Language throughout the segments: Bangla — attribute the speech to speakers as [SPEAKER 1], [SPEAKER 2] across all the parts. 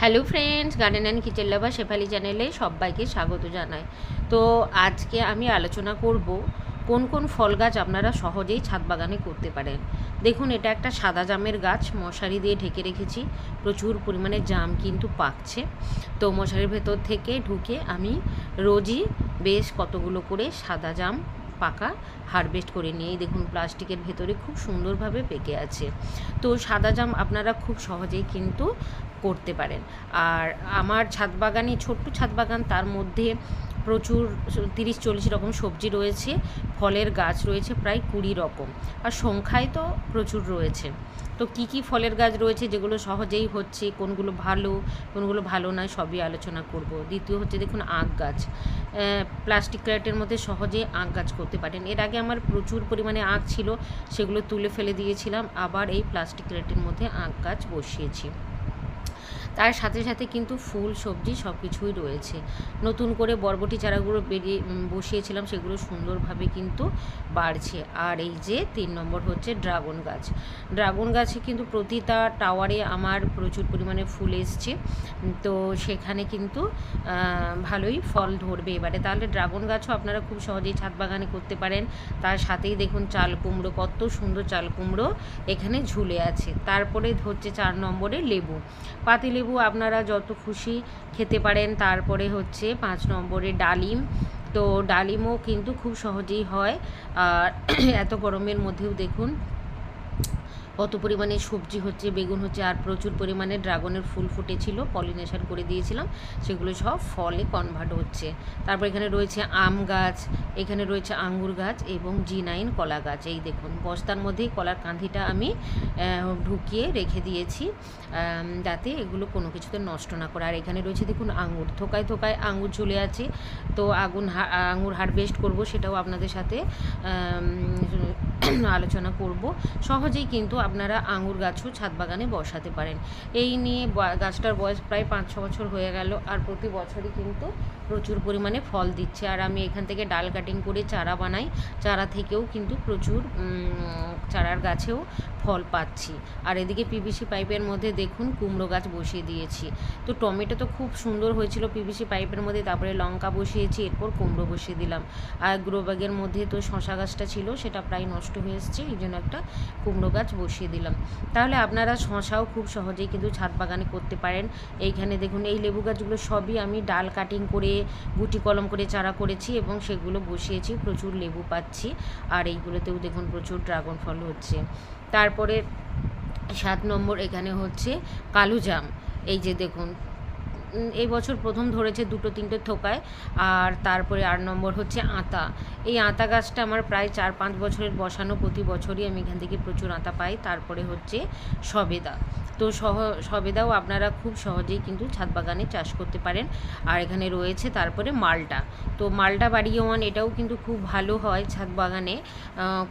[SPEAKER 1] Hello friends, garden and kitchen লাভার শেফালি চ্যানেলে সবাইকে স্বাগত জানাই। তো আজকে আমি আলোচনা করব কোন কোন ফল গাছ আপনারা সহজেই ছাদ বাগানে করতে পারেন। দেখুন, এটা একটা সাদা জামের গাছ, মশারি দিয়ে ঢেকে রেখেছি। প্রচুর পরিমাণে জাম কিন্তু পাকছে। তো মশারির ভেতর থেকে ঢুকে আমি রোজই বেশ কতগুলো করে সাদা জাম পাকা হারভেস্ট করে নিয়েই দেখুন প্লাস্টিকের ভেতরে খুব সুন্দরভাবে পেকে আছে। তো সাদা জাম আপনারা খুব সহজেই কিন্তু করতে পারেন। আর আমার ছাদ বাগানই ছোট্ট ছাদ বাগান, তার মধ্যে প্রচুর 30-40 রকম সবজি রয়েছে, ফলের গাছ রয়েছে প্রায় 20 রকম, আর সংখ্যায় তো প্রচুর রয়েছে। তো কি কি ফলের গাছ রয়েছে যেগুলো সহজেই হচ্ছে, কোনগুলো ভালো কোনগুলো ভালো নয় সবই আলোচনা করব। দ্বিতীয় হচ্ছে দেখুন আখ গাছ, প্লাস্টিক ক্যারেটের মধ্যে সহজে আখ গাছ করতে পারেন। এর আগে আমার প্রচুর পরিমাণে আখ ছিল, সেগুলো তুলে ফেলে দিয়েছিলাম, আবার এই প্লাস্টিক ক্যারেটের মধ্যে আখ গাছ বসিয়েছি। তার সাথে সাথে কিন্তু ফুল সবজি সব কিছুই রয়েছে। নতুন করে বরবটি চারাগুলো বসিয়েছিলাম, সেগুলো সুন্দরভাবে কিন্তু বাড়ছে। আর এই যে 3 নম্বর হচ্ছে ড্রাগন গাছ। ড্রাগন গাছে কিন্তু প্রতিটা টাওয়ারে আমার প্রচুর পরিমাণে ফুল এসছে। তো সেখানে কিন্তু ভালোই ফল ধরবে এবারে। তাহলে ড্রাগন গাছও আপনারা খুব সহজেই ছাদ বাগানে করতে পারেন। তার সাথেই দেখুন চাল কুমড়ো, কত সুন্দর চাল কুমড়ো এখানে ঝুলে আছে। তারপরে হচ্ছে 4 নম্বরে লেবু, পাতি লেবু আপনারা যত খুশি খেতে পারেন। তারপরে হচ্ছে 5 নম্বরে ডালিম। তো ডালিমও কিন্তু খুব সহজেই হয়। আর এত গরমের মধ্যেও দেখুন কত পরিমাণে সবজি হচ্ছে, বেগুন হচ্ছে, আর প্রচুর পরিমাণে ড্রাগনের ফুল ফুটেছিল, পলিনেশন করে দিয়েছিলাম, সেগুলো সব ফলে কনভার্ট হচ্ছে। তারপর এখানে রয়েছে আম গাছ, এখানে রয়েছে আঙ্গুর গাছ এবং G9 কলা গাছ। এই দেখুন বস্তার মধ্যেই কলার কাঁধিটা আমি ঢুকিয়ে রেখে দিয়েছি, যাতে এগুলো কোনো কিছুতে নষ্ট না করে। আর এখানে রয়েছে দেখুন আঙুর, থোকায় থোকায় আঙুর ঝুলে আছে। তো আঙুর হারভেস্ট করব, সেটাও আপনাদের সাথে আলোচনা করব। সহজেই কিন্তু আপনারা আঙুর গাছও ছাদ বাগানে বসাতে পারেন। এই নিয়ে গাছটার বয়স প্রায় 5-6 বছর হয়ে গেল, আর প্রতি বছরই কিন্তু প্রচুর পরিমাণে ফল দিচ্ছে। আর আমি এখান থেকে ডাল কাটিং করে চারা বানাই, চারা থেকেও কিন্তু প্রচুর চারার গাছেও ফল পাচ্ছি। আর এদিকে পিভিসি পাইপের মধ্যে দেখুন কুমড়ো গাছ বসিয়ে দিয়েছি। তো টমেটো তো খুব সুন্দর হয়েছিল পিভিসি পাইপের মধ্যে, তারপরে লঙ্কা বসিয়েছি, এরপর কুমড়ো বসিয়ে দিলাম। আর গ্রো ব্যাগের মধ্যে তো শশা গাছটা ছিল, সেটা প্রায় নষ্ট হয়ে এসছে, এই জন্য একটা কুমড়ো গাছ বসিয়ে দিলাম। তাহলে আপনারা শশাও খুব সহজেই কিন্তু ছাদ বাগানে করতে পারেন। এইখানে দেখুন এই লেবু গাছগুলো সবই আমি ডাল কাটিং করে গুটি কলম করে চারা করেছি এবং সেগুলো বসিয়েছি, প্রচুর লেবু পাচ্ছি। আর এইগুলোতেও দেখুন প্রচুর ড্রাগন ফল হচ্ছে। তারপরে 7 নম্বর এখানে হচ্ছে কালো জাম। এই যে দেখুন এই বছর প্রথম ধরেছে 2-3টে থোকায়। আর তারপরে 8 নম্বর হচ্ছে আতা। এই আতা গাছটা আমার প্রায় 4-5 বছরের বসানো, প্রতি বছরই আমি এখান থেকে প্রচুর আতা পাই। তারপরে হচ্ছে সবেদা। তো সবেদাও আপনারা খুব সহজেই কিন্তু ছাদ বাগানে চাষ করতে পারেন। আর এখানে রয়েছে তারপরে মালটা। তো মালটা বাড়িওয়ান, এটাও কিন্তু খুব ভালো হয় ছাদ বাগানে,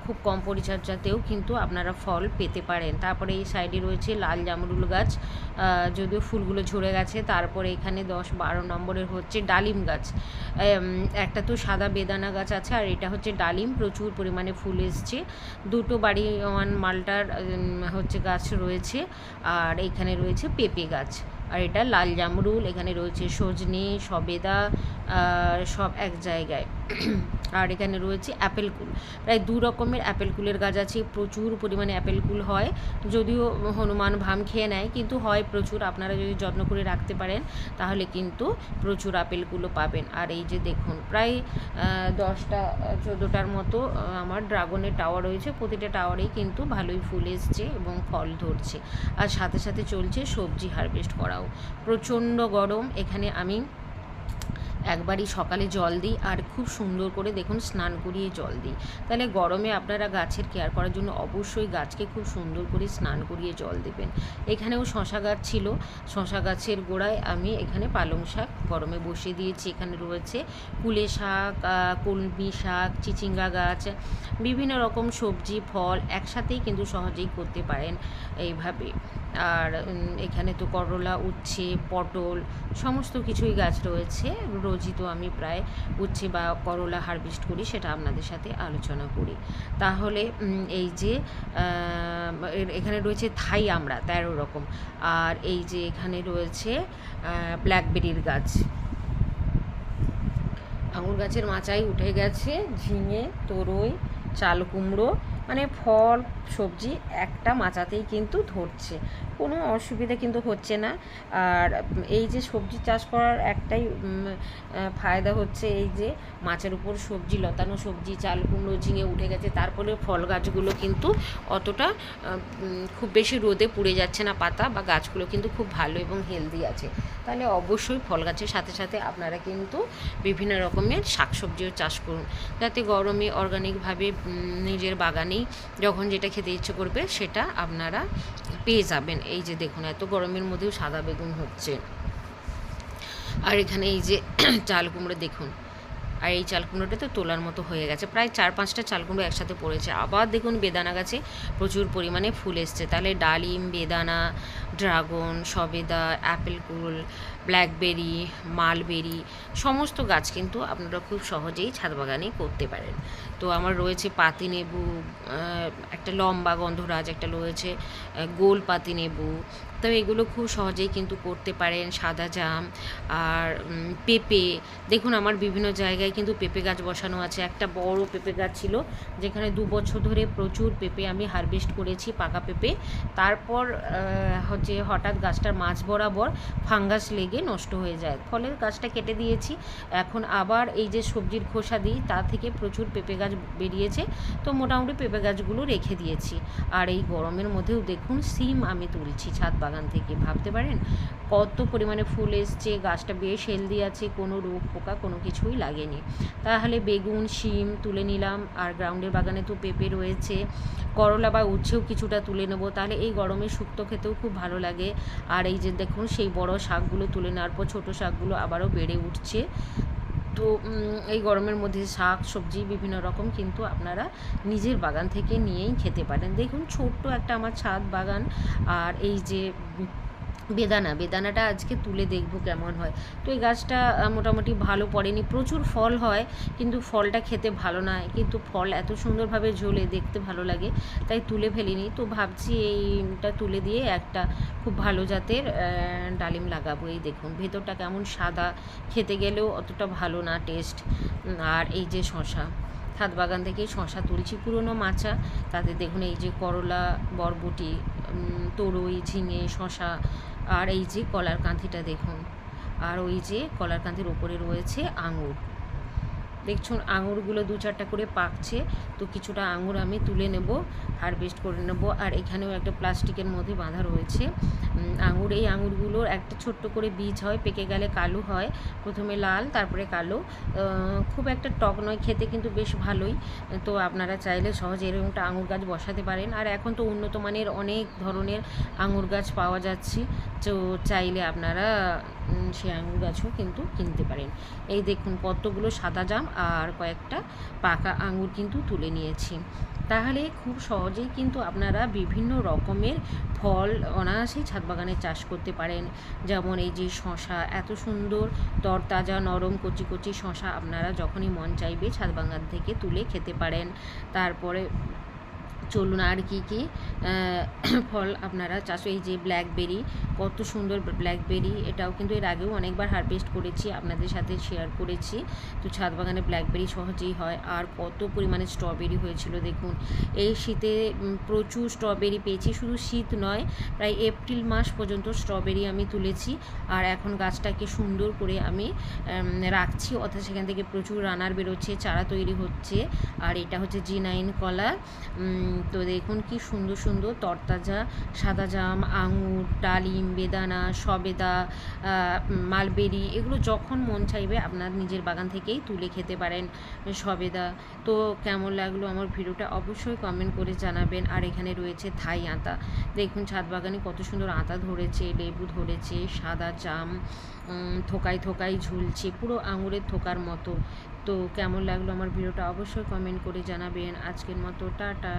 [SPEAKER 1] খুব কম পরিচর্যাতেও কিন্তু আপনারা ফল পেতে পারেন। তারপরে এই সাইডে রয়েছে লাল জামরুল গাছ, যদিও ফুলগুলো ঝরে গেছে। তারপরে এখানে 10-12 নম্বরের হচ্ছে ডালিম গাছ। একটা তো সাদা বেদানা গাছ আছে, আর এটা হচ্ছে ডালিম, প্রচুর পরিমাণে ফুল এসছে। 2টো বাড়িওয়ান মালটার হচ্ছে গাছ রয়েছে। আর এখানে রয়েছে পেঁপে গাছ, আর এটা লাল জামরুল। এখানে রয়েছে সজনে, সবেদা, সব এক জায়গায়। আর এখানে রয়েছে অ্যাপেল কুল, প্রায় 2 রকমের অ্যাপেল কুলের গাছ আছে। প্রচুর পরিমাণে অ্যাপেল কুল হয়, যদিও হনুমান ভাম খেয়ে নেয়, কিন্তু হয় প্রচুর। আপনারা যদি যত্ন করে রাখতে পারেন তাহলে কিন্তু প্রচুর আপেল কুলও পাবেন। আর এই যে দেখুন প্রায় 10-14টার মতো আমার ড্রাগনের টাওয়ার রয়েছে, প্রতিটা টাওয়ারেই কিন্তু ভালোই ফুল এসছে এবং ফল ধরছে। আর সাথে সাথে চলছে সবজি হারভেস্ট করাও। প্রচণ্ড গরম, এখানে আমি একবারই সকালে জল দিই, আর খুব সুন্দর করে দেখুন স্নান করিয়ে জল দিই। তাহলে গরমে আপনারা গাছের কেয়ার করার জন্য অবশ্যই গাছকে খুব সুন্দর করে স্নান করিয়ে জল দেবেন। এখানেও শশা গাছ ছিল, শশা গাছের গোড়ায় আমি এখানে পালং শাক গরমে বসিয়ে দিয়েছি। এখানে রয়েছে কুলে শাক, কলমি শাক, চিচিঙ্গা গাছ, বিভিন্ন রকম সবজি ফল একসাথেই কিন্তু সহজেই করতে পারেন এইভাবে। আর এখানে তো করলা, উচ্ছে, পটল সমস্ত কিছুই গাছ রয়েছে। রোজই তো আমি প্রায় উচ্ছে বা করলা হারভেস্ট করি, সেটা আপনাদের সাথে আলোচনা করি। তাহলে এই যে এখানে রয়েছে থাই আমড়া 13 রকম, আর এই যে এখানে রয়েছে ব্ল্যাকবেরির গাছ, আঙুর গাছের মাচায় উঠে গেছে ঝিঙে, তরই, চাল কুমড়ো, মানে ফল সবজি একটা মাচাতেই কিন্তু ধরছে, কোনো অসুবিধা কিন্তু হচ্ছে না। আর এই যে সবজি চাষ করার একটাই ফায়দা হচ্ছে এই যে মাচার উপর সবজি, লতানো সবজি, চাল কুমড়ো, ঝিঙে উঠে গেছে, তারপরে ফল গাছগুলো কিন্তু অতটা খুব বেশি রোদে পুড়ে যাচ্ছে না পাতা, বা গাছগুলো কিন্তু খুব ভালো এবং হেলদি আছে। তাহলে অবশ্যই ফল গাছের সাথে সাথে আপনারা কিন্তু বিভিন্ন রকমের শাকসবজিও চাষ করুন, যাতে গরমে অর্গানিকভাবে নিজের বাগানেই যখন যেটা খেতে ইচ্ছে করবে সেটা আপনারা পেয়ে যাবেন। এই যে দেখুন, এত গরমের মধ্যেও সাদা বেগুন হচ্ছে। আর এখানে এই যে চাল কুমড়ো দেখুন, আর এই চাল কুমড়োটা তো তোলার মতো হয়ে গেছে, প্রায় 4-5টা চাল কুমড়ো একসাথে পড়েছে। আবার দেখুন বেদানা গাছে প্রচুর পরিমাণে ফুল এসছে, তাহলে ডালিম, বেদানা, ড্রাগন, সবেদা, অ্যাপেল কুল, ব্ল্যাকবেরি, মালবেরি সমস্ত গাছ কিন্তু আপনারা খুব সহজেই ছাদ বাগানে করতে পারেন। তো আমার রয়েছে পাতিনেবু, একটা লম্বা গন্ধরাজ, একটা রয়েছে গোল পাতিনেবু, তো এগুলো খুব সহজেই কিন্তু করতে পারেন। সাদা জাম আর পেঁপে, দেখুন আমার বিভিন্ন জায়গায় কিন্তু পেঁপে গাছ বসানো আছে। একটা বড় পেঁপে গাছ ছিল যেখানে 2 বছর ধরে প্রচুর পেঁপে আমি হারভেস্ট করেছি, পাকা পেঁপে। তারপর হচ্ছে হঠাৎ গাছটার মাঝ বরাবর ফাঙ্গাস লেগে নষ্ট হয়ে যায়, ফলে গাছটা কেটে দিয়েছি। এখন আবার এই যে সবজির খোসা দিই, তা থেকে প্রচুর পেঁপে গাছ বেরিয়েছে, তো মোটামুটি পেঁপে গাছগুলো রেখে দিয়েছি। আর এই গরমের মধ্যেও দেখুন সিম আমি তুলছি ছাদ বাগান থেকে, ভাবতে পারেন কত পরিমাণে ফুল এসছে, গাছটা বেশ হেলদি আছে, কোনো রোগ পোকা কোনো কিছুই লাগেনি। তাহলে বেগুন, শিম তুলে নিলাম, আর গ্রাউন্ডের বাগানে তো পেঁপে রয়েছে, করলা বা উচ্ছেও কিছুটা তুলে নেবো, তাহলে এই গরমে শুক্তো খেতেও খুব ভালো লাগে। আর এই যে দেখুন সেই বড় শাকগুলো তুলে নেওয়ার পর ছোটো শাকগুলো আবারও বেড়ে উঠছে। তো এই গরমের মধ্যে শাক সবজি বিভিন্ন রকম কিন্তু আপনারা নিজের বাগান থেকে নিয়েই খেতে পারেন। দেখুন ছোট্ট একটা আমার ছাদ বাগান, আর এই যে বেদানাটা আজকে তুলে দেখবো কেমন হয়। তো এই গাছটা মোটামুটি ভালো পড়েনি, প্রচুর ফল হয় কিন্তু ফলটা খেতে ভালো না, কিন্তু ফল এত সুন্দরভাবে ঝোলে দেখতে ভালো লাগে, তাই তুলে ফেলিনি। তো ভাবছি এইটা তুলে দিয়ে একটা খুব ভালো জাতের ডালিম লাগাবো। এই দেখুন ভেতরটা কেমন সাদা, খেতে গেলেও অতটা ভালো না টেস্ট। আর এই যে শশা, ছাদ বাগান থেকেই শশা তুলছি, পুরনো মাচা, তাতে দেখুন এই যে করলা, বরবটি, তরই, ঝিঙে, শশা, আর এই যে কলার কাঁধিটা দেখুন, আর ওই যে কলার কাঁধির ওপরে রয়েছে আঙুর। দেখছুন আঙুরগুলো 2-4টা করে পাকছে, তো কিছুটা আঙুর আমি তুলে নেব, হারভেস্ট করে নেব। আর এখানেও একটা প্লাস্টিকের মধ্যে বাঁধা রয়েছে আঙুর। এই আঙুরগুলোর একটা ছোট্ট করে বীজ হয়, পেকে গেলে কালো হয়, প্রথমে লাল তারপরে কালো, খুব একটা টক নয়, খেতে কিন্তু বেশ ভালোই। তো আপনারা চাইলে সহজে এরকমটা আঙুর গাছ বসাতে পারেন। আর এখন তো উন্নত মানের অনেক ধরনের আঙুর গাছ পাওয়া যাচ্ছে, তো চাইলে আপনারা সেই আঙুর গাছও কিন্তু কিনতে পারেন। এই দেখুন কতগুলো সাদা জাম আর কয়েকটা পাকা আঙুর কিন্তু তুলে নিয়েছি। তাহলে খুব সহজেই কিন্তু আপনারা বিভিন্ন রকমের ফল অনায়াসেই ছাদ বাগানে চাষ করতে পারেন। যেমন এই যে শশা, এত সুন্দর তরতাজা নরম কচি কচি শশা আপনারা যখনই মন চাইবে ছাদ বাগান থেকে তুলে খেতে পারেন। তারপরে চলুন আর কি কি ফল আপনারা চাষ, এই যে ব্ল্যাকবেরি, কত সুন্দর ব্ল্যাকবেরি, এটাও কিন্তু এর আগেও অনেকবার হারভেস্ট করেছি, আপনাদের সাথে শেয়ার করেছি। তো ছাদ বাগানে ব্ল্যাকবেরি সহজেই হয়। আর কত পরিমাণে স্ট্রবেরি হয়েছিল দেখুন, এই শীতে প্রচুর স্ট্রবেরি পেয়েছি, শুধু শীত নয় প্রায় এপ্রিল মাস পর্যন্ত স্ট্রবেরি আমি তুলেছি। আর এখন গাছটাকে সুন্দর করে আমি রাখছি, অর্থাৎ সেখান থেকে প্রচুর রানার বেরোচ্ছে, চারা তৈরি হচ্ছে। আর এটা হচ্ছে G9 কলা। তো দেখুন কি সুন্দর সুন্দর তরতাজা সাদা জাম, আঙুর, ডালিম, বেদানা, সবেদা, মালবেরি, এগুলো যখন মন চাইবে আপনার নিজের বাগান থেকেই তুলে খেতে পারেন সবেদা। তো কেমন লাগলো আমার ভিডিওটা অবশ্যই কমেন্ট করে জানাবেন। আর এখানে রয়েছে থাই আতা, দেখুন ছাদ বাগানে কত সুন্দর আতা ধরেছে, লেবু ধরেছে, সাদা জাম থোকায় থোকায় ঝুলছে, পুরো আঙুরের থোকার মতো। তো কেমন লাগলো আমার ভিডিওটা অবশ্যই কমেন্ট করে জানাবেন। আজকের মতো টাটা।